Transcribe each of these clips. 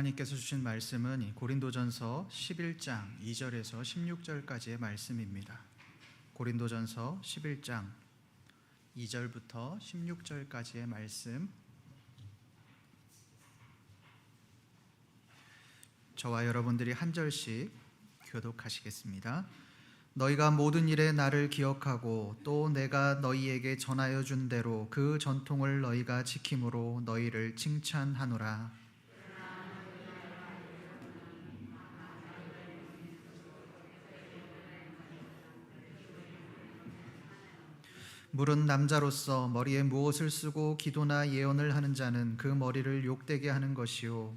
하나님께서 주신 말씀은 고린도전서 11장 2절에서 16절까지의 말씀입니다. 고린도전서 11장 2절부터 16절까지의 말씀, 저와 여러분들이 한 절씩 교독하시겠습니다. 너희가 모든 일에 나를 기억하고 또 내가 너희에게 전하여 준 대로 그 전통을 너희가 지킴으로 너희를 칭찬하노라. 물은 남자로서 머리에 무엇을 쓰고 기도나 예언을 하는 자는 그 머리를 욕되게 하는 것이요,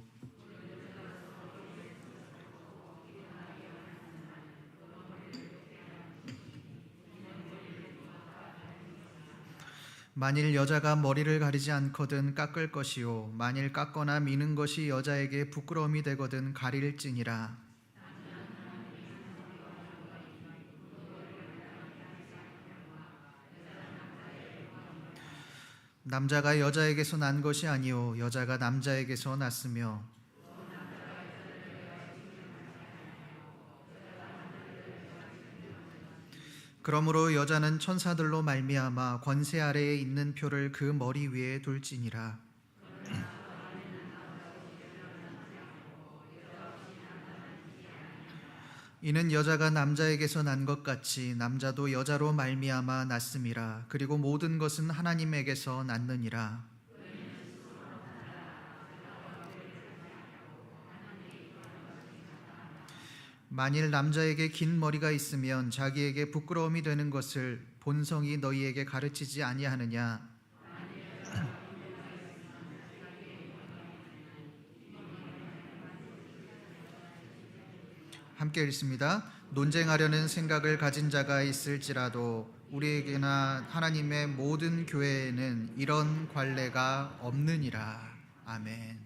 만일 여자가 머리를 가리지 않거든 깎을 것이요, 만일 깎거나 미는 것이 여자에게 부끄러움이 되거든 가릴지니라. 남자가 여자에게서 난 것이 아니요 여자가 남자에게서 났으며, 그러므로 여자는 천사들로 말미암아 권세 아래에 있는 표를 그 머리 위에 둘지니라. 이는 여자가 남자에게서 난 것 같이 남자도 여자로 말미암아 났음이라. 그리고 모든 것은 하나님에게서 났느니라. 만일 남자에게 긴 머리가 있으면 자기에게 부끄러움이 되는 것을 본성이 너희에게 가르치지 아니하느냐? 함께 읽습니다. 논쟁하려는 생각을 가진 자가 있을지라도 우리에게나 하나님의 모든 교회에는 이런 관례가 없느니라. 아멘.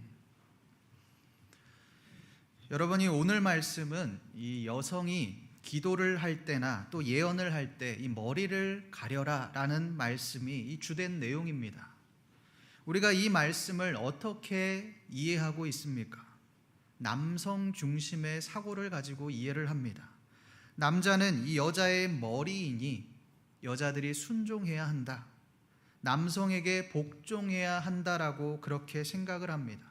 여러분이 오늘 말씀은 이 여성이 기도를 할 때나 또 예언을 할 때 이 머리를 가려라 라는 말씀이 이 주된 내용입니다. 우리가 이 말씀을 어떻게 이해하고 있습니까? 남성 중심의 사고를 가지고 이해를 합니다. 남자는 이 여자의 머리이니 여자들이 순종해야 한다, 남성에게 복종해야 한다라고 그렇게 생각을 합니다.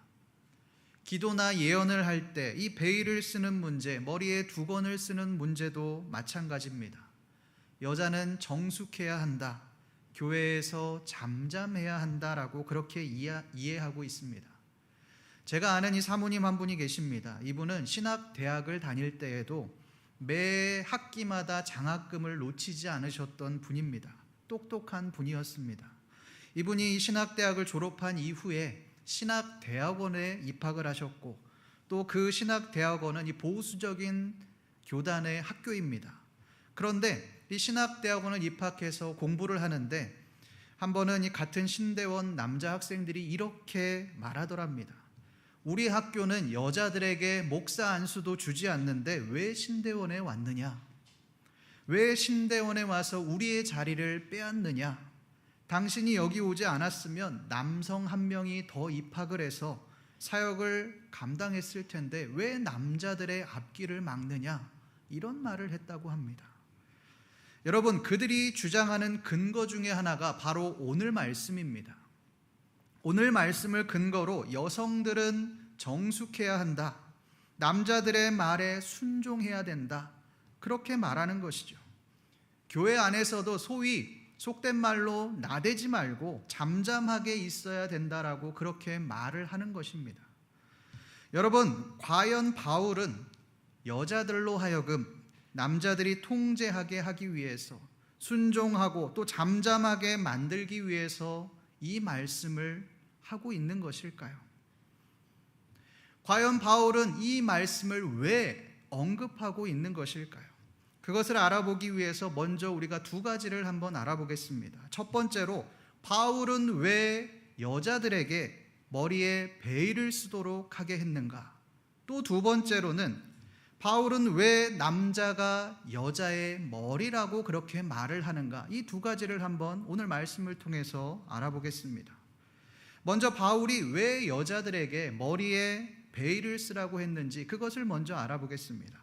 기도나 예언을 할 때 이 베일을 쓰는 문제, 머리에 두건을 쓰는 문제도 마찬가지입니다. 여자는 정숙해야 한다, 교회에서 잠잠해야 한다라고 그렇게 이해하고 있습니다. 제가 아는 이 사모님 한 분이 계십니다. 이분은 신학대학을 다닐 때에도 매 학기마다 장학금을 놓치지 않으셨던 분입니다. 똑똑한 분이었습니다. 이분이 신학대학을 졸업한 이후에 신학대학원에 입학을 하셨고, 또 그 신학대학원은 이 보수적인 교단의 학교입니다. 그런데 이 신학대학원을 입학해서 공부를 하는데 한 번은 이 같은 신대원 남자 학생들이 이렇게 말하더랍니다. 우리 학교는 여자들에게 목사 안수도 주지 않는데 왜 신대원에 왔느냐? 왜 신대원에 와서 우리의 자리를 빼앗느냐? 당신이 여기 오지 않았으면 남성 한 명이 더 입학을 해서 사역을 감당했을 텐데 왜 남자들의 앞길을 막느냐? 이런 말을 했다고 합니다. 여러분, 그들이 주장하는 근거 중에 하나가 바로 오늘 말씀입니다. 오늘 말씀을 근거로 여성들은 정숙해야 한다, 남자들의 말에 순종해야 된다, 그렇게 말하는 것이죠. 교회 안에서도 소위 속된 말로 나대지 말고 잠잠하게 있어야 된다라고 그렇게 말을 하는 것입니다. 여러분, 과연 바울은 여자들로 하여금 남자들이 통제하게 하기 위해서, 순종하고 또 잠잠하게 만들기 위해서 이 말씀을 하고 있는 것일까요? 과연 바울은 이 말씀을 왜 언급하고 있는 것일까요? 그것을 알아보기 위해서 먼저 우리가 두 가지를 한번 알아보겠습니다. 첫 번째로, 바울은 왜 여자들에게 머리에 베일을 쓰도록 하게 했는가? 또 두 번째로는, 바울은 왜 남자가 여자의 머리라고 그렇게 말을 하는가? 이 두 가지를 한번 오늘 말씀을 통해서 알아보겠습니다. 먼저 바울이 왜 여자들에게 머리에 베일을 쓰라고 했는지 그것을 먼저 알아보겠습니다.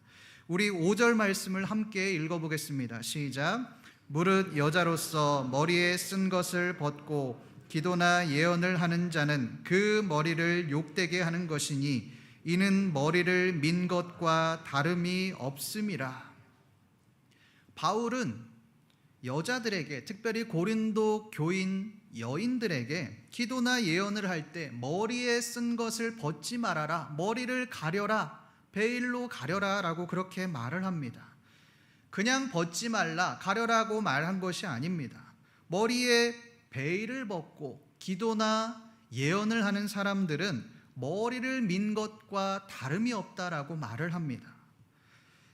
우리 5절 말씀을 함께 읽어보겠습니다. 시작. 무릇 여자로서 머리에 쓴 것을 벗고 기도나 예언을 하는 자는 그 머리를 욕되게 하는 것이니 이는 머리를 민 것과 다름이 없음이라. 바울은 여자들에게, 특별히 고린도 교인 여인들에게 기도나 예언을 할 때 머리에 쓴 것을 벗지 말아라, 머리를 가려라, 베일로 가려라 라고 그렇게 말을 합니다. 그냥 벗지 말라, 가려라고 말한 것이 아닙니다. 머리에 베일을 벗고 기도나 예언을 하는 사람들은 머리를 민 것과 다름이 없다라고 말을 합니다.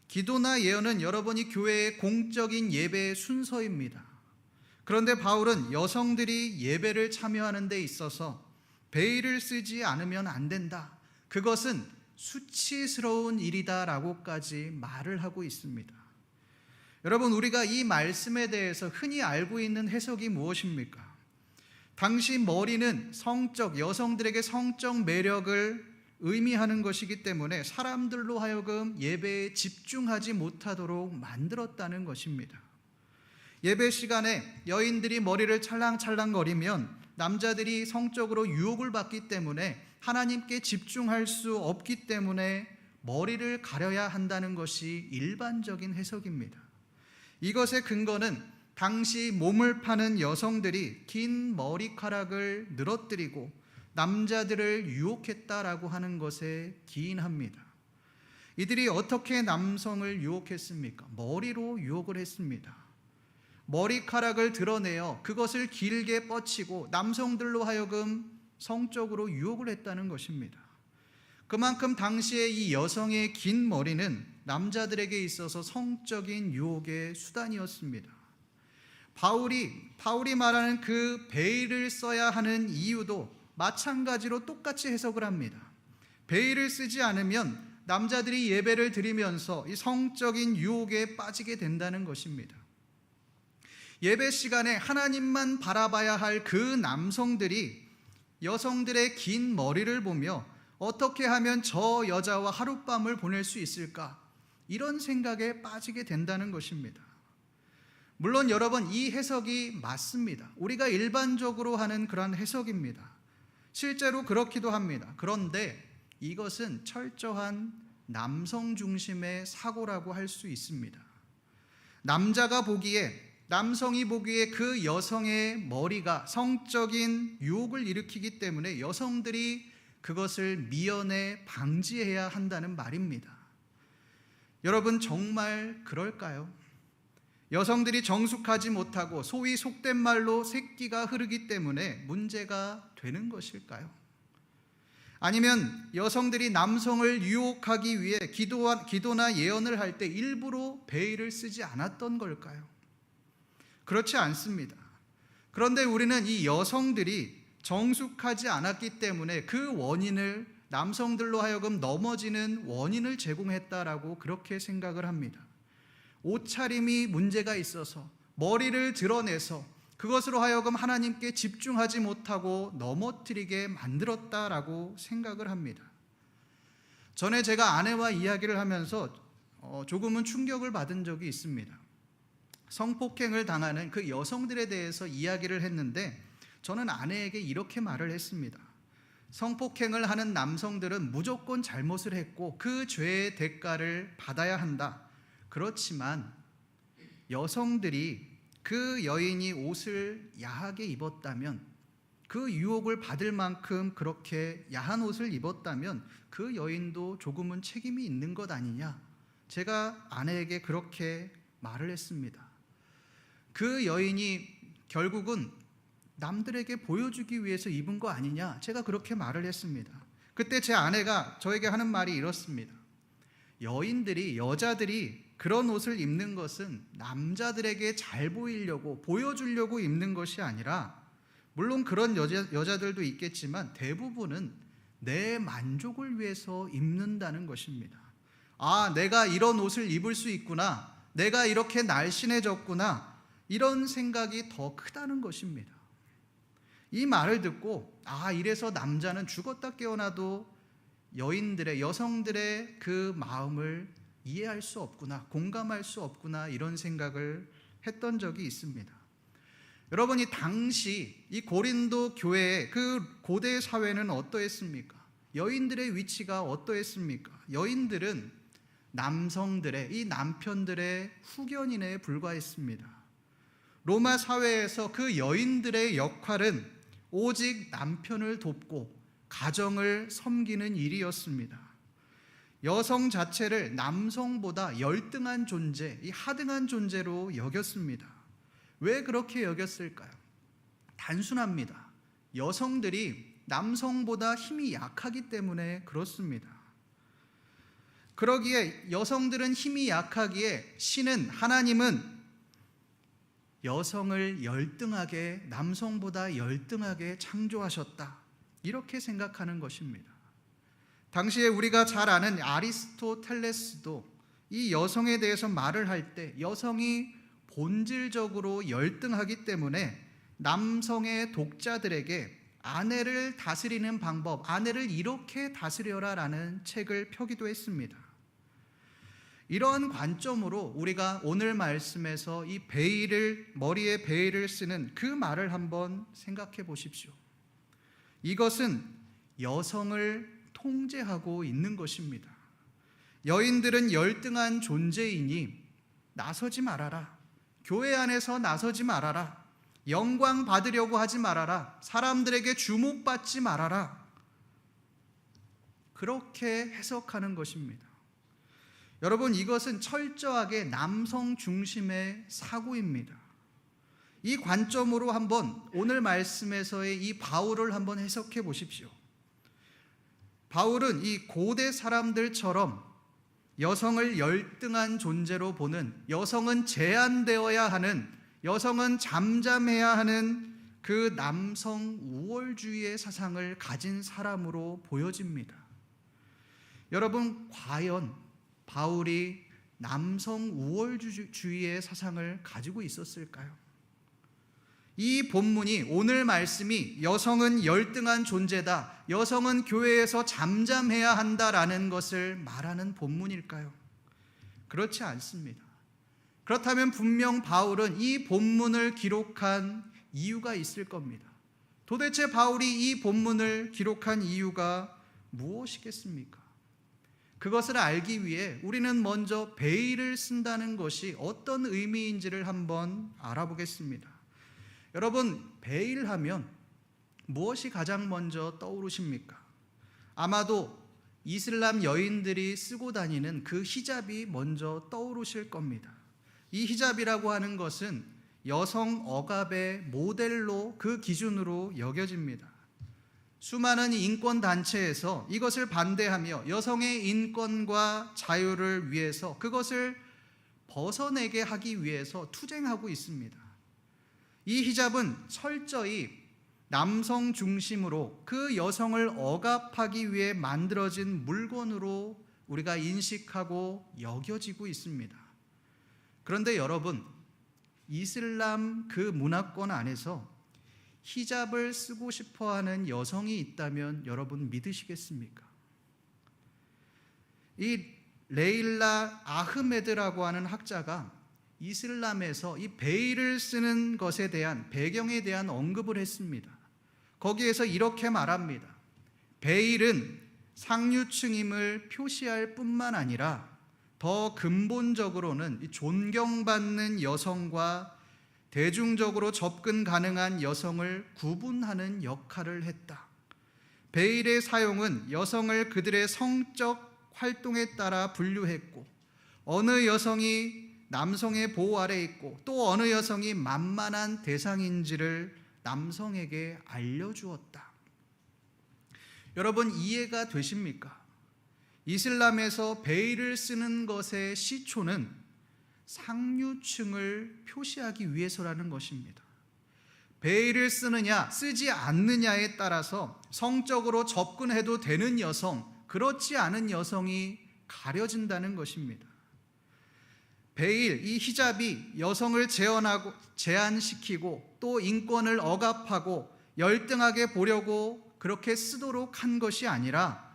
기도나 예언은 여러분이 교회의 공적인 예배의 순서입니다. 그런데 바울은 여성들이 예배를 참여하는 데 있어서 베일을 쓰지 않으면 안 된다, 그것은 수치스러운 일이다라고까지 말을 하고 있습니다. 여러분, 우리가 이 말씀에 대해서 흔히 알고 있는 해석이 무엇입니까? 당시 머리는 여성들에게 성적 매력을 의미하는 것이기 때문에 사람들로 하여금 예배에 집중하지 못하도록 만들었다는 것입니다. 예배 시간에 여인들이 머리를 찰랑찰랑거리면 남자들이 성적으로 유혹을 받기 때문에 하나님께 집중할 수 없기 때문에 머리를 가려야 한다는 것이 일반적인 해석입니다. 이것의 근거는 당시 몸을 파는 여성들이 긴 머리카락을 늘어뜨리고 남자들을 유혹했다라고 하는 것에 기인합니다. 이들이 어떻게 남성을 유혹했습니까? 머리로 유혹을 했습니다. 머리카락을 드러내어 그것을 길게 뻗치고 남성들로 하여금 성적으로 유혹을 했다는 것입니다. 그만큼 당시에 이 여성의 긴 머리는 남자들에게 있어서 성적인 유혹의 수단이었습니다. 바울이 말하는 그 베일을 써야 하는 이유도 마찬가지로 똑같이 해석을 합니다. 베일을 쓰지 않으면 남자들이 예배를 드리면서 이 성적인 유혹에 빠지게 된다는 것입니다. 예배 시간에 하나님만 바라봐야 할 그 남성들이 여성들의 긴 머리를 보며 어떻게 하면 저 여자와 하룻밤을 보낼 수 있을까? 이런 생각에 빠지게 된다는 것입니다. 물론 여러분, 이 해석이 맞습니다. 우리가 일반적으로 하는 그런 해석입니다. 실제로 그렇기도 합니다. 그런데 이것은 철저한 남성 중심의 사고라고 할 수 있습니다. 남성이 보기에 그 여성의 머리가 성적인 유혹을 일으키기 때문에 여성들이 그것을 미연에 방지해야 한다는 말입니다. 여러분, 정말 그럴까요? 여성들이 정숙하지 못하고 소위 속된 말로 새끼가 흐르기 때문에 문제가 되는 것일까요? 아니면 여성들이 남성을 유혹하기 위해 기도나 예언을 할 때 일부러 베일을 쓰지 않았던 걸까요? 그렇지 않습니다. 그런데 우리는 이 여성들이 정숙하지 않았기 때문에 그 원인을, 남성들로 하여금 넘어지는 원인을 제공했다라고 그렇게 생각을 합니다. 옷차림이 문제가 있어서 머리를 드러내서 그것으로 하여금 하나님께 집중하지 못하고 넘어뜨리게 만들었다라고 생각을 합니다. 전에 제가 아내와 이야기를 하면서 조금은 충격을 받은 적이 있습니다. 성폭행을 당하는 그 여성들에 대해서 이야기를 했는데 저는 아내에게 이렇게 말을 했습니다. 성폭행을 하는 남성들은 무조건 잘못을 했고 그 죄의 대가를 받아야 한다. 그렇지만 여성들이 그 여인이 옷을 야하게 입었다면, 그 유혹을 받을 만큼 그렇게 야한 옷을 입었다면 그 여인도 조금은 책임이 있는 것 아니냐, 제가 아내에게 그렇게 말을 했습니다. 그 여인이 결국은 남들에게 보여주기 위해서 입은 거 아니냐, 제가 그렇게 말을 했습니다. 그때 제 아내가 저에게 하는 말이 이렇습니다. 여자들이 그런 옷을 입는 것은 남자들에게 잘 보이려고, 보여주려고 입는 것이 아니라, 물론 그런 여자들도 있겠지만 대부분은 내 만족을 위해서 입는다는 것입니다. 아, 내가 이런 옷을 입을 수 있구나, 내가 이렇게 날씬해졌구나, 이런 생각이 더 크다는 것입니다. 이 말을 듣고, 아, 이래서 남자는 죽었다 깨어나도 여성들의 그 마음을 이해할 수 없구나, 공감할 수 없구나, 이런 생각을 했던 적이 있습니다. 여러분이 당시 이 고린도 교회의 그 고대 사회는 어떠했습니까? 여인들의 위치가 어떠했습니까? 여인들은 남성들의, 이 남편들의 후견인에 불과했습니다. 로마 사회에서 그 여인들의 역할은 오직 남편을 돕고 가정을 섬기는 일이었습니다. 여성 자체를 남성보다 열등한 존재, 이 하등한 존재로 여겼습니다. 왜 그렇게 여겼을까요? 단순합니다. 여성들이 남성보다 힘이 약하기 때문에 그렇습니다. 그러기에 여성들은 힘이 약하기에 하나님은 여성을 열등하게, 남성보다 열등하게 창조하셨다, 이렇게 생각하는 것입니다. 당시에 우리가 잘 아는 아리스토텔레스도 이 여성에 대해서 말을 할 때 여성이 본질적으로 열등하기 때문에 남성의 독자들에게 아내를 다스리는 방법, 아내를 이렇게 다스려라 라는 책을 펴기도 했습니다. 이러한 관점으로 우리가 오늘 말씀에서 이 머리에 베일을 쓰는 그 말을 한번 생각해 보십시오. 이것은 여성을 통제하고 있는 것입니다. 여인들은 열등한 존재이니 나서지 말아라, 교회 안에서 나서지 말아라, 영광 받으려고 하지 말아라, 사람들에게 주목받지 말아라, 그렇게 해석하는 것입니다. 여러분, 이것은 철저하게 남성 중심의 사고입니다. 이 관점으로 한번 오늘 말씀에서의 이 바울을 한번 해석해 보십시오. 바울은 이 고대 사람들처럼 여성을 열등한 존재로 보는, 여성은 제한되어야 하는, 여성은 잠잠해야 하는 그 남성 우월주의의 사상을 가진 사람으로 보여집니다. 여러분, 과연 바울이 남성 우월주의의 사상을 가지고 있었을까요? 이 본문이, 오늘 말씀이 여성은 열등한 존재다, 여성은 교회에서 잠잠해야 한다라는 것을 말하는 본문일까요? 그렇지 않습니다. 그렇다면 분명 바울은 이 본문을 기록한 이유가 있을 겁니다. 도대체 바울이 이 본문을 기록한 이유가 무엇이겠습니까? 그것을 알기 위해 우리는 먼저 베일을 쓴다는 것이 어떤 의미인지를 한번 알아보겠습니다. 여러분, 베일하면 무엇이 가장 먼저 떠오르십니까? 아마도 이슬람 여인들이 쓰고 다니는 그 히잡이 먼저 떠오르실 겁니다. 이 히잡이라고 하는 것은 여성 억압의 모델로, 그 기준으로 여겨집니다. 수많은 인권단체에서 이것을 반대하며 여성의 인권과 자유를 위해서, 그것을 벗어내게 하기 위해서 투쟁하고 있습니다. 이 히잡은 철저히 남성 중심으로 그 여성을 억압하기 위해 만들어진 물건으로 우리가 인식하고 여겨지고 있습니다. 그런데 여러분, 이슬람 그 문화권 안에서 히잡을 쓰고 싶어하는 여성이 있다면 여러분 믿으시겠습니까? 이 레일라 아흐메드라고 하는 학자가 이슬람에서 이 베일을 쓰는 것에 대한 배경에 대한 언급을 했습니다. 거기에서 이렇게 말합니다. 베일은 상류층임을 표시할 뿐만 아니라 더 근본적으로는 존경받는 여성과 대중적으로 접근 가능한 여성을 구분하는 역할을 했다. 베일의 사용은 여성을 그들의 성적 활동에 따라 분류했고, 어느 여성이 남성의 보호 아래 있고 또 어느 여성이 만만한 대상인지를 남성에게 알려주었다. 여러분, 이해가 되십니까? 이슬람에서 베일을 쓰는 것의 시초는 상류층을 표시하기 위해서라는 것입니다. 베일을 쓰느냐 쓰지 않느냐에 따라서 성적으로 접근해도 되는 여성, 그렇지 않은 여성이 가려진다는 것입니다. 베일, 이 히잡이 여성을 제한시키고 또 인권을 억압하고 열등하게 보려고 그렇게 쓰도록 한 것이 아니라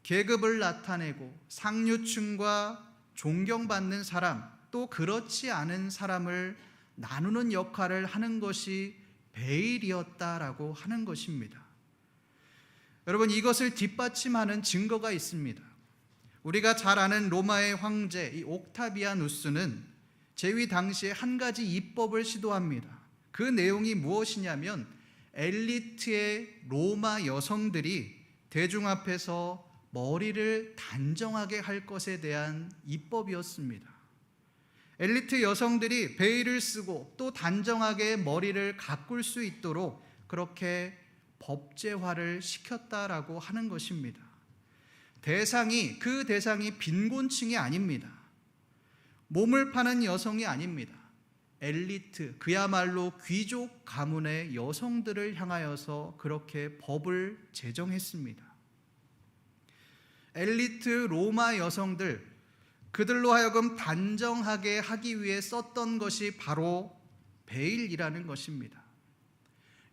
계급을 나타내고 상류층과 존경받는 사람, 또 그렇지 않은 사람을 나누는 역할을 하는 것이 베일이었다라고 하는 것입니다. 여러분, 이것을 뒷받침하는 증거가 있습니다. 우리가 잘 아는 로마의 황제 이 옥타비아누스는 재위 당시에 한 가지 입법을 시도합니다. 그 내용이 무엇이냐면 엘리트의 로마 여성들이 대중 앞에서 머리를 단정하게 할 것에 대한 입법이었습니다. 엘리트 여성들이 베일을 쓰고 또 단정하게 머리를 가꿀 수 있도록 그렇게 법제화를 시켰다라고 하는 것입니다. 그 대상이 빈곤층이 아닙니다. 몸을 파는 여성이 아닙니다. 엘리트, 그야말로 귀족 가문의 여성들을 향하여서 그렇게 법을 제정했습니다. 엘리트 로마 여성들, 그들로 하여금 단정하게 하기 위해 썼던 것이 바로 베일이라는 것입니다.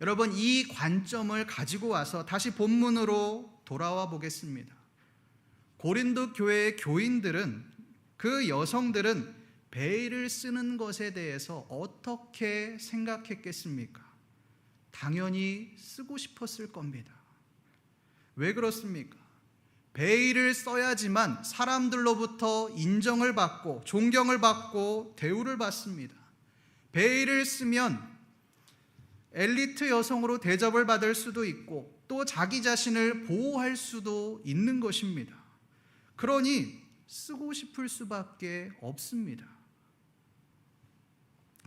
여러분, 이 관점을 가지고 와서 다시 본문으로 돌아와 보겠습니다. 고린도 교회의 교인들은, 그 여성들은 베일을 쓰는 것에 대해서 어떻게 생각했겠습니까? 당연히 쓰고 싶었을 겁니다. 왜 그렇습니까? 베일을 써야지만 사람들로부터 인정을 받고 존경을 받고 대우를 받습니다. 베일을 쓰면 엘리트 여성으로 대접을 받을 수도 있고 또 자기 자신을 보호할 수도 있는 것입니다. 그러니 쓰고 싶을 수밖에 없습니다.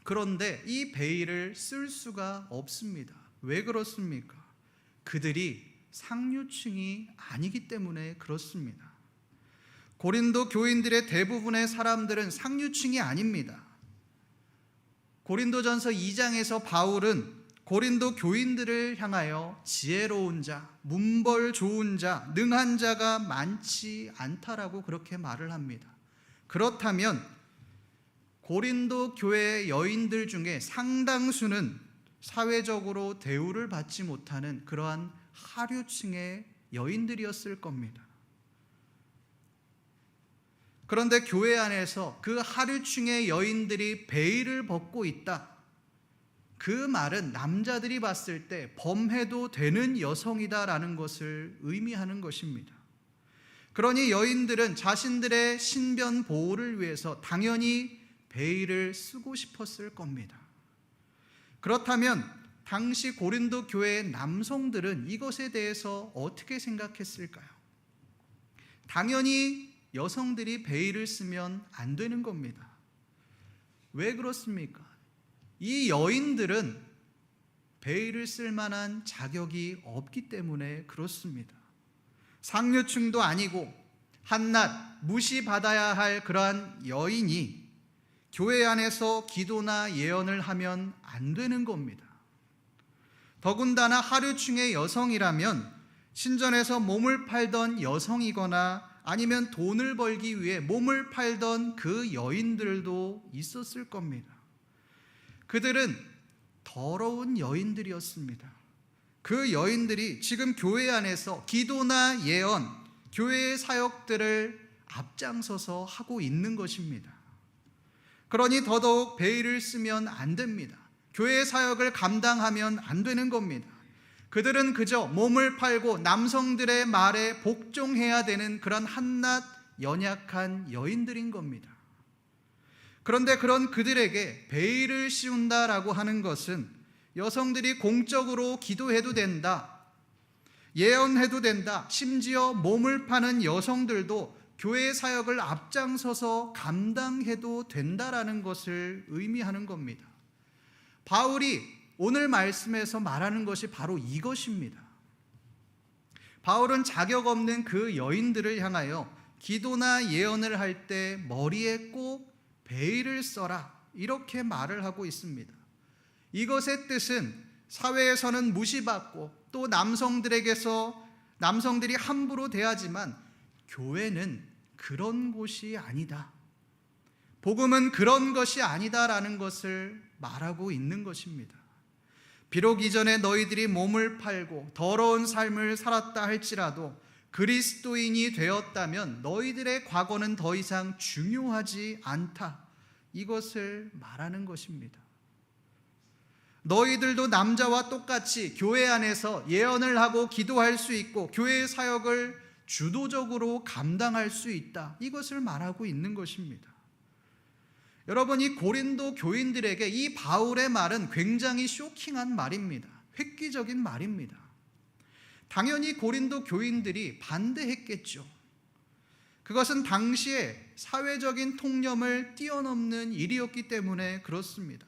그런데 이 베일을 쓸 수가 없습니다. 왜 그렇습니까? 그들이 상류층이 아니기 때문에 그렇습니다. 고린도 교인들의 대부분의 사람들은 상류층이 아닙니다. 고린도전서 2장에서 바울은 고린도 교인들을 향하여 지혜로운 자, 문벌 좋은 자, 능한 자가 많지 않다라고 그렇게 말을 합니다. 그렇다면 고린도 교회의 여인들 중에 상당수는 사회적으로 대우를 받지 못하는 그러한 하류층의 여인들이었을 겁니다. 그런데 교회 안에서 그 하류층의 여인들이 베일을 벗고 있다, 그 말은 남자들이 봤을 때 범해도 되는 여성이다라는 것을 의미하는 것입니다. 그러니 여인들은 자신들의 신변 보호를 위해서 당연히 베일을 쓰고 싶었을 겁니다. 그렇다면 당시 고린도 교회의 남성들은 이것에 대해서 어떻게 생각했을까요? 당연히 여성들이 베일을 쓰면 안 되는 겁니다. 왜 그렇습니까? 이 여인들은 베일을 쓸 만한 자격이 없기 때문에 그렇습니다. 상류층도 아니고 한낱 무시받아야 할 그러한 여인이 교회 안에서 기도나 예언을 하면 안 되는 겁니다. 더군다나 하류층의 여성이라면 신전에서 몸을 팔던 여성이거나 아니면 돈을 벌기 위해 몸을 팔던 그 여인들도 있었을 겁니다. 그들은 더러운 여인들이었습니다. 그 여인들이 지금 교회 안에서 기도나 예언, 교회의 사역들을 앞장서서 하고 있는 것입니다. 그러니 더더욱 베일을 쓰면 안 됩니다. 교회의 사역을 감당하면 안 되는 겁니다. 그들은 그저 몸을 팔고 남성들의 말에 복종해야 되는 그런 한낱 연약한 여인들인 겁니다. 그런데 그런 그들에게 베일을 씌운다라고 하는 것은 여성들이 공적으로 기도해도 된다, 예언해도 된다, 심지어 몸을 파는 여성들도 교회 사역을 앞장서서 감당해도 된다라는 것을 의미하는 겁니다. 바울이 오늘 말씀에서 말하는 것이 바로 이것입니다. 바울은 자격 없는 그 여인들을 향하여 기도나 예언을 할 때 머리에 꼭 베일을 써라, 이렇게 말을 하고 있습니다. 이것의 뜻은 사회에서는 무시받고 또 남성들이 함부로 대하지만 교회는 그런 곳이 아니다, 복음은 그런 것이 아니다라는 것을 말하고 있는 것입니다. 비록 이전에 너희들이 몸을 팔고 더러운 삶을 살았다 할지라도 그리스도인이 되었다면 너희들의 과거는 더 이상 중요하지 않다. 이것을 말하는 것입니다. 너희들도 남자와 똑같이 교회 안에서 예언을 하고 기도할 수 있고 교회의 사역을 주도적으로 감당할 수 있다. 이것을 말하고 있는 것입니다. 여러분, 이 고린도 교인들에게 이 바울의 말은 굉장히 쇼킹한 말입니다. 획기적인 말입니다. 당연히 고린도 교인들이 반대했겠죠. 그것은 당시에 사회적인 통념을 뛰어넘는 일이었기 때문에 그렇습니다.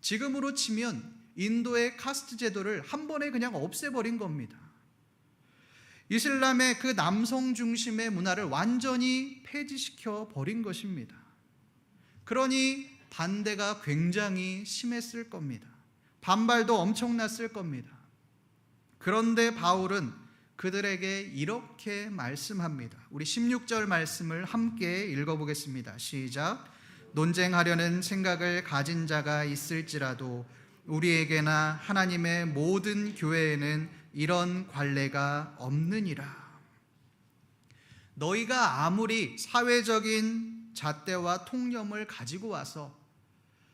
지금으로 치면 인도의 카스트 제도를 한 번에 그냥 없애버린 겁니다. 이슬람의 그 남성 중심의 문화를 완전히 폐지시켜 버린 것입니다. 그러니 반대가 굉장히 심했을 겁니다. 반발도 엄청났을 겁니다. 그런데 바울은 그들에게 이렇게 말씀합니다. 우리 16절 말씀을 함께 읽어보겠습니다. 시작. 논쟁하려는 생각을 가진 자가 있을지라도 우리에게나 하나님의 모든 교회에는 이런 관례가 없느니라. 너희가 아무리 사회적인 잣대와 통념을 가지고 와서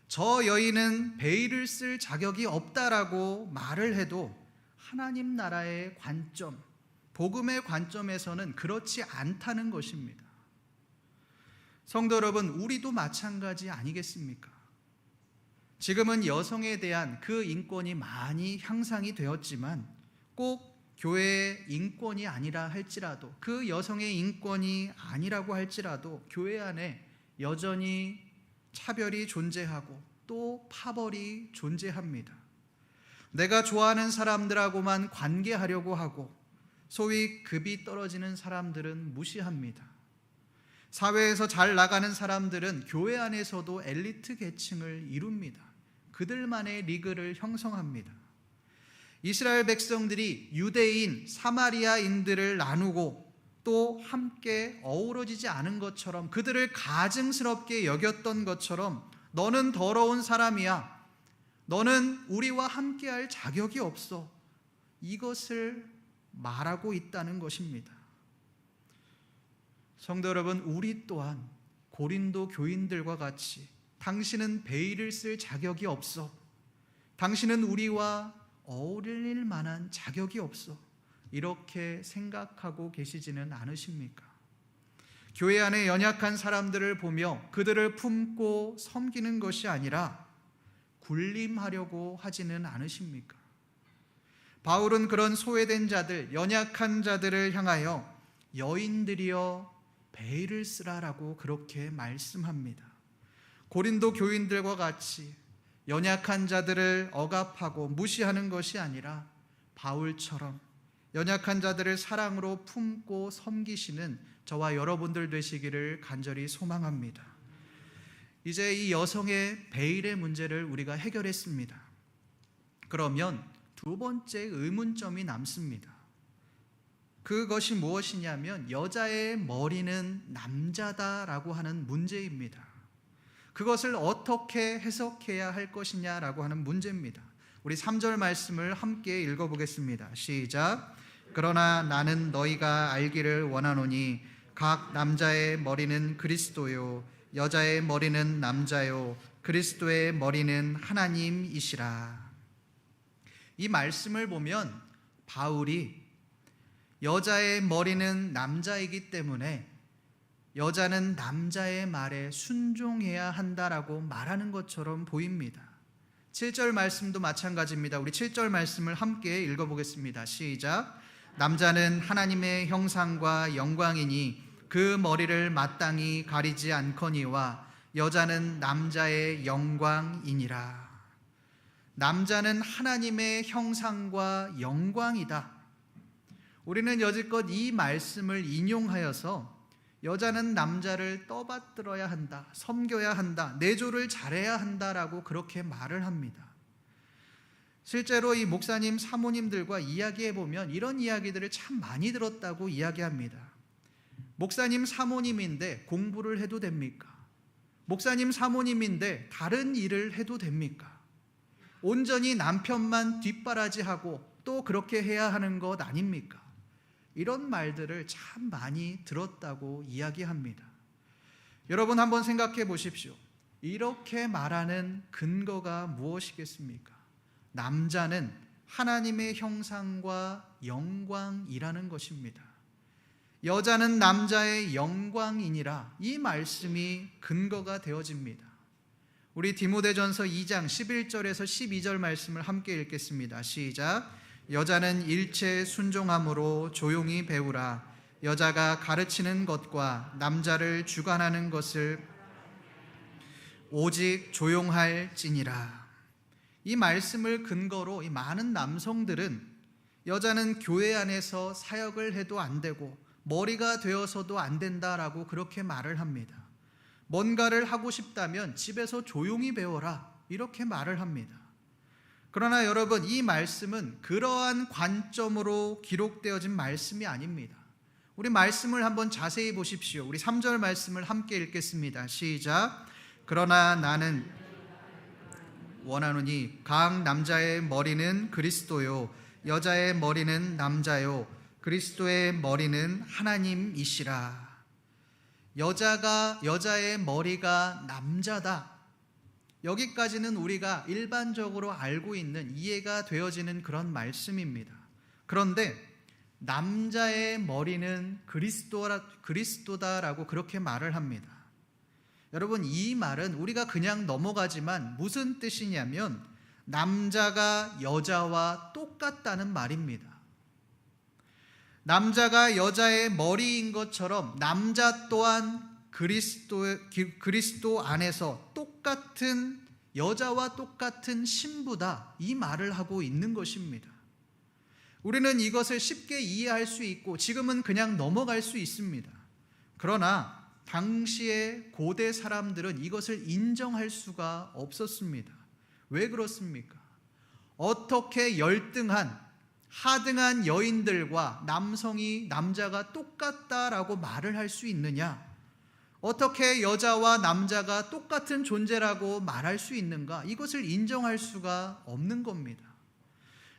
저 여인은 베일을 쓸 자격이 없다라고 말을 해도 하나님 나라의 관점, 복음의 관점에서는 그렇지 않다는 것입니다. 성도 여러분, 우리도 마찬가지 아니겠습니까? 지금은 여성에 대한 그 인권이 많이 향상이 되었지만 꼭 교회의 인권이 아니라 할지라도, 그 여성의 인권이 아니라고 할지라도 교회 안에 여전히 차별이 존재하고 또 파벌이 존재합니다. 내가 좋아하는 사람들하고만 관계하려고 하고 소위 급이 떨어지는 사람들은 무시합니다. 사회에서 잘 나가는 사람들은 교회 안에서도 엘리트 계층을 이룹니다. 그들만의 리그를 형성합니다. 이스라엘 백성들이 유대인, 사마리아인들을 나누고 또 함께 어우러지지 않은 것처럼, 그들을 가증스럽게 여겼던 것처럼 너는 더러운 사람이야, 너는 우리와 함께할 자격이 없어, 이것을 말하고 있다는 것입니다. 성도 여러분, 우리 또한 고린도 교인들과 같이 당신은 베일을 쓸 자격이 없어, 당신은 우리와 어울릴 만한 자격이 없어, 이렇게 생각하고 계시지는 않으십니까? 교회 안에 연약한 사람들을 보며 그들을 품고 섬기는 것이 아니라 군림하려고 하지는 않으십니까? 바울은 그런 소외된 자들, 연약한 자들을 향하여 여인들이여 베일을 쓰라라고 그렇게 말씀합니다. 고린도 교인들과 같이 연약한 자들을 억압하고 무시하는 것이 아니라 바울처럼 연약한 자들을 사랑으로 품고 섬기시는 저와 여러분들 되시기를 간절히 소망합니다. 이제 이 여성의 베일의 문제를 우리가 해결했습니다. 그러면 두 번째 의문점이 남습니다. 그것이 무엇이냐면 여자의 머리는 남자다라고 하는 문제입니다. 그것을 어떻게 해석해야 할 것이냐라고 하는 문제입니다. 우리 3절 말씀을 함께 읽어보겠습니다. 시작. 그러나 나는 너희가 알기를 원하노니 각 남자의 머리는 그리스도요 여자의 머리는 남자요 그리스도의 머리는 하나님이시라. 이 말씀을 보면 바울이 여자의 머리는 남자이기 때문에 여자는 남자의 말에 순종해야 한다라고 말하는 것처럼 보입니다. 7절 말씀도 마찬가지입니다. 우리 7절 말씀을 함께 읽어보겠습니다. 시작. 남자는 하나님의 형상과 영광이니 그 머리를 마땅히 가리지 않거니와 여자는 남자의 영광이니라. 남자는 하나님의 형상과 영광이다. 우리는 여지껏 이 말씀을 인용하여서 여자는 남자를 떠받들어야 한다, 섬겨야 한다, 내조를 잘해야 한다라고 그렇게 말을 합니다. 실제로 이 목사님, 사모님들과 이야기해보면 이런 이야기들을 참 많이 들었다고 이야기합니다. 목사님, 사모님인데 공부를 해도 됩니까? 목사님, 사모님인데 다른 일을 해도 됩니까? 온전히 남편만 뒷바라지하고 또 그렇게 해야 하는 것 아닙니까? 이런 말들을 참 많이 들었다고 이야기합니다. 여러분 한번 생각해 보십시오. 이렇게 말하는 근거가 무엇이겠습니까? 남자는 하나님의 형상과 영광이라는 것입니다. 여자는 남자의 영광이니라, 이 말씀이 근거가 되어집니다. 우리 디모데전서 2장 11절에서 12절 말씀을 함께 읽겠습니다. 시작. 여자는 일체에 순종함으로 조용히 배우라. 여자가 가르치는 것과 남자를 주관하는 것을 오직 조용할지니라. 이 말씀을 근거로 이 많은 남성들은 여자는 교회 안에서 사역을 해도 안 되고 머리가 되어서도 안 된다라고 그렇게 말을 합니다. 뭔가를 하고 싶다면 집에서 조용히 배워라, 이렇게 말을 합니다. 그러나 여러분, 이 말씀은 그러한 관점으로 기록되어진 말씀이 아닙니다. 우리 말씀을 한번 자세히 보십시오. 우리 3절 말씀을 함께 읽겠습니다. 시작. 그러나 나는 원하노니 각 남자의 머리는 그리스도요 여자의 머리는 남자요 그리스도의 머리는 하나님이시라. 여자의 머리가 남자다. 여기까지는 우리가 일반적으로 알고 있는, 이해가 되어지는 그런 말씀입니다. 그런데 남자의 머리는 그리스도다라고 그렇게 말을 합니다. 여러분, 이 말은 우리가 그냥 넘어가지만 무슨 뜻이냐면 남자가 여자와 똑같다는 말입니다. 남자가 여자의 머리인 것처럼 남자 또한 그리스도 안에서 똑같은, 여자와 똑같은 신부다, 이 말을 하고 있는 것입니다. 우리는 이것을 쉽게 이해할 수 있고 지금은 그냥 넘어갈 수 있습니다. 그러나 당시의 고대 사람들은 이것을 인정할 수가 없었습니다. 왜 그렇습니까? 어떻게 열등한, 하등한 여인들과 남자가 똑같다라고 말을 할 수 있느냐? 어떻게 여자와 남자가 똑같은 존재라고 말할 수 있는가? 이것을 인정할 수가 없는 겁니다.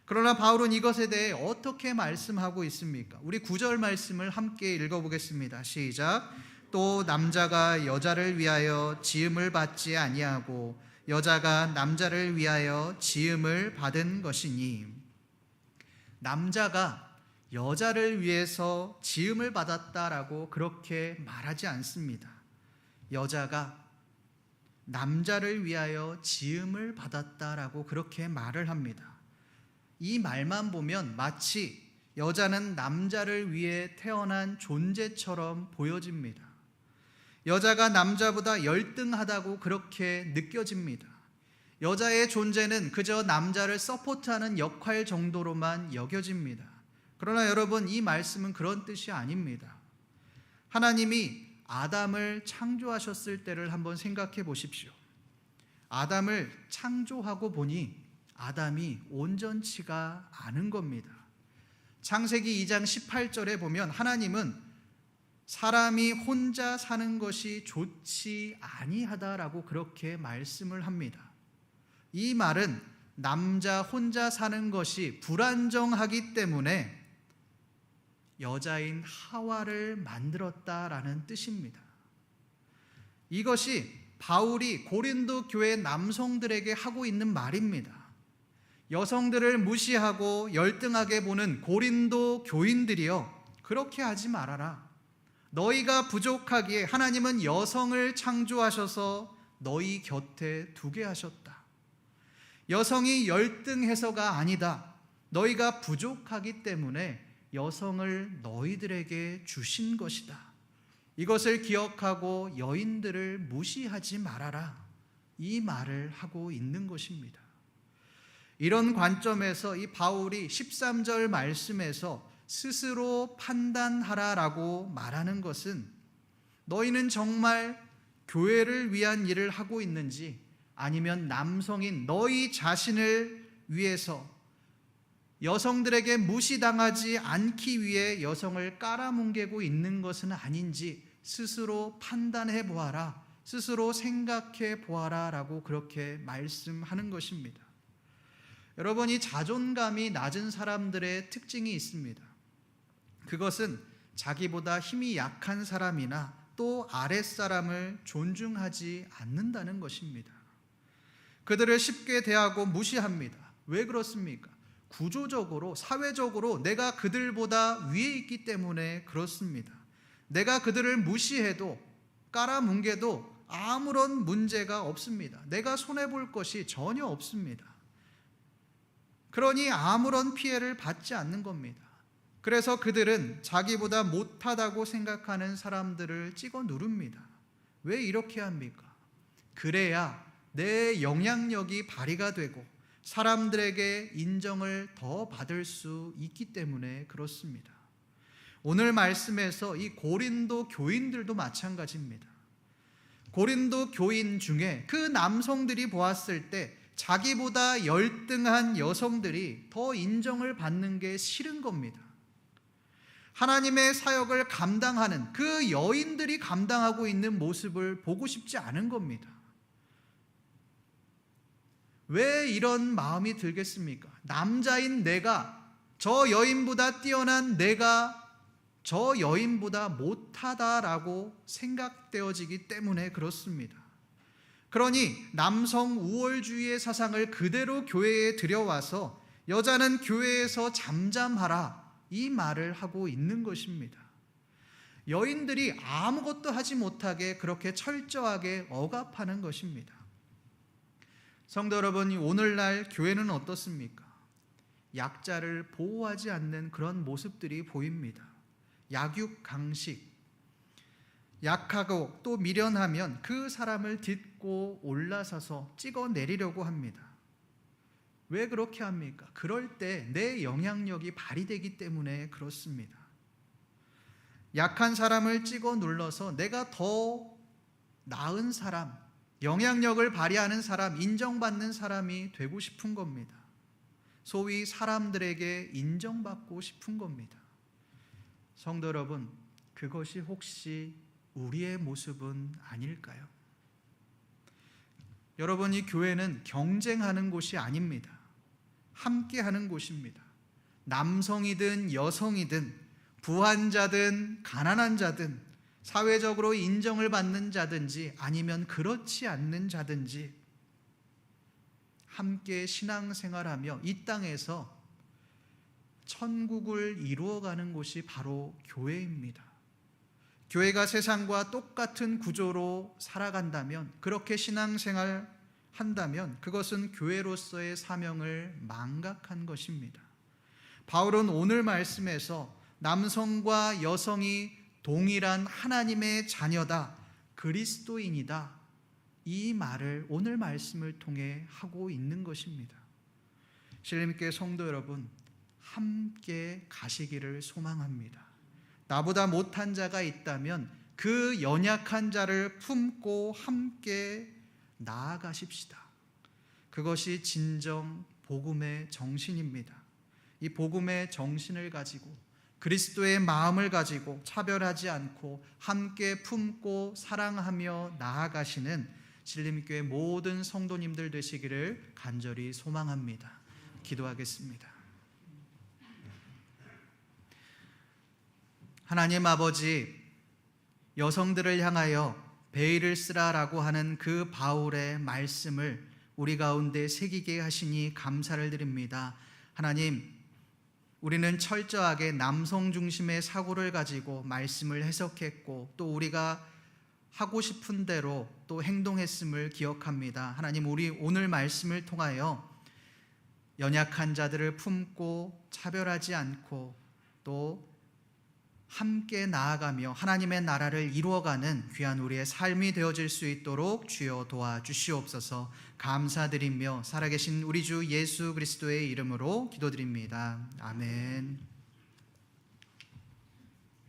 그러나 바울은 이것에 대해 어떻게 말씀하고 있습니까? 우리 9절 말씀을 함께 읽어보겠습니다. 시작. 또 남자가 여자를 위하여 지음을 받지 아니하고 여자가 남자를 위하여 지음을 받은 것이니. 남자가 여자를 위해서 지음을 받았다라고 그렇게 말하지 않습니다. 여자가 남자를 위하여 지음을 받았다라고 그렇게 말을 합니다. 이 말만 보면 마치 여자는 남자를 위해 태어난 존재처럼 보여집니다. 여자가 남자보다 열등하다고 그렇게 느껴집니다. 여자의 존재는 그저 남자를 서포트하는 역할 정도로만 여겨집니다. 그러나 여러분, 이 말씀은 그런 뜻이 아닙니다. 하나님이 아담을 창조하셨을 때를 한번 생각해 보십시오. 아담을 창조하고 보니 아담이 온전치가 않은 겁니다. 창세기 2장 18절에 보면 하나님은 사람이 혼자 사는 것이 좋지 아니하다라고 그렇게 말씀을 합니다. 이 말은 남자 혼자 사는 것이 불안정하기 때문에 여자인 하와를 만들었다라는 뜻입니다. 이것이 바울이 고린도 교회 남성들에게 하고 있는 말입니다. 여성들을 무시하고 열등하게 보는 고린도 교인들이여, 그렇게 하지 말아라. 너희가 부족하기에 하나님은 여성을 창조하셔서 너희 곁에 두게 하셨다. 여성이 열등해서가 아니다. 너희가 부족하기 때문에 여성을 너희들에게 주신 것이다. 이것을 기억하고 여인들을 무시하지 말아라. 이 말을 하고 있는 것입니다. 이런 관점에서 이 바울이 13절 말씀에서 스스로 판단하라라고 말하는 것은 너희는 정말 교회를 위한 일을 하고 있는지, 아니면 남성인 너희 자신을 위해서 여성들에게 무시당하지 않기 위해 여성을 깔아뭉개고 있는 것은 아닌지 스스로 판단해 보아라, 스스로 생각해 보아라 라고 그렇게 말씀하는 것입니다. 여러분, 이 자존감이 낮은 사람들의 특징이 있습니다. 그것은 자기보다 힘이 약한 사람이나 또 아랫사람을 존중하지 않는다는 것입니다. 그들을 쉽게 대하고 무시합니다. 왜 그렇습니까? 구조적으로, 사회적으로 내가 그들보다 위에 있기 때문에 그렇습니다. 내가 그들을 무시해도, 깔아뭉개도 아무런 문제가 없습니다. 내가 손해볼 것이 전혀 없습니다. 그러니 아무런 피해를 받지 않는 겁니다. 그래서 그들은 자기보다 못하다고 생각하는 사람들을 찍어 누릅니다. 왜 이렇게 합니까? 그래야 내 영향력이 발휘가 되고 사람들에게 인정을 더 받을 수 있기 때문에 그렇습니다. 오늘 말씀에서 이 고린도 교인들도 마찬가지입니다. 고린도 교인 중에 그 남성들이 보았을 때 자기보다 열등한 여성들이 더 인정을 받는 게 싫은 겁니다. 하나님의 사역을 감당하는 그 여인들이 감당하고 있는 모습을 보고 싶지 않은 겁니다. 왜 이런 마음이 들겠습니까? 남자인 내가, 저 여인보다 뛰어난 내가 저 여인보다 못하다라고 생각되어지기 때문에 그렇습니다. 그러니 남성 우월주의의 사상을 그대로 교회에 들여와서 여자는 교회에서 잠잠하라, 이 말을 하고 있는 것입니다. 여인들이 아무것도 하지 못하게 그렇게 철저하게 억압하는 것입니다. 성도 여러분, 오늘날 교회는 어떻습니까? 약자를 보호하지 않는 그런 모습들이 보입니다. 약육강식, 약하고 또 미련하면 그 사람을 딛고 올라서서 찍어내리려고 합니다. 왜 그렇게 합니까? 그럴 때 내 영향력이 발휘되기 때문에 그렇습니다. 약한 사람을 찍어 눌러서 내가 더 나은 사람, 영향력을 발휘하는 사람, 인정받는 사람이 되고 싶은 겁니다. 소위 사람들에게 인정받고 싶은 겁니다. 성도 여러분, 그것이 혹시 우리의 모습은 아닐까요? 여러분, 이 교회는 경쟁하는 곳이 아닙니다. 함께하는 곳입니다. 남성이든 여성이든 부한 자든 가난한 자든 사회적으로 인정을 받는 자든지 아니면 그렇지 않는 자든지 함께 신앙생활하며 이 땅에서 천국을 이루어가는 곳이 바로 교회입니다. 교회가 세상과 똑같은 구조로 살아간다면, 그렇게 신앙생활 한다면 그것은 교회로서의 사명을 망각한 것입니다. 바울은 오늘 말씀에서 남성과 여성이 동일한 하나님의 자녀다, 그리스도인이다, 이 말을 오늘 말씀을 통해 하고 있는 것입니다. 신림교회 성도 여러분, 함께 가시기를 소망합니다. 나보다 못한 자가 있다면 그 연약한 자를 품고 함께 나아가십시다. 그것이 진정 복음의 정신입니다. 이 복음의 정신을 가지고 그리스도의 마음을 가지고 차별하지 않고 함께 품고 사랑하며 나아가시는 신림교회 모든 성도님들 되시기를 간절히 소망합니다. 기도하겠습니다. 하나님 아버지, 여성들을 향하여 베일을 쓰라라고 하는 그 바울의 말씀을 우리 가운데 새기게 하시니 감사를 드립니다. 하나님, 우리는 철저하게 남성 중심의 사고를 가지고 말씀을 해석했고 또 우리가 하고 싶은 대로 또 행동했음을 기억합니다. 하나님, 우리 오늘 말씀을 통하여 연약한 자들을 품고 차별하지 않고 또 함께 나아가며 하나님의 나라를 이루어가는 귀한 우리의 삶이 되어질 수 있도록 주여 도와주시옵소서. 감사드리며 살아계신 우리 주 예수 그리스도의 이름으로 기도드립니다. 아멘.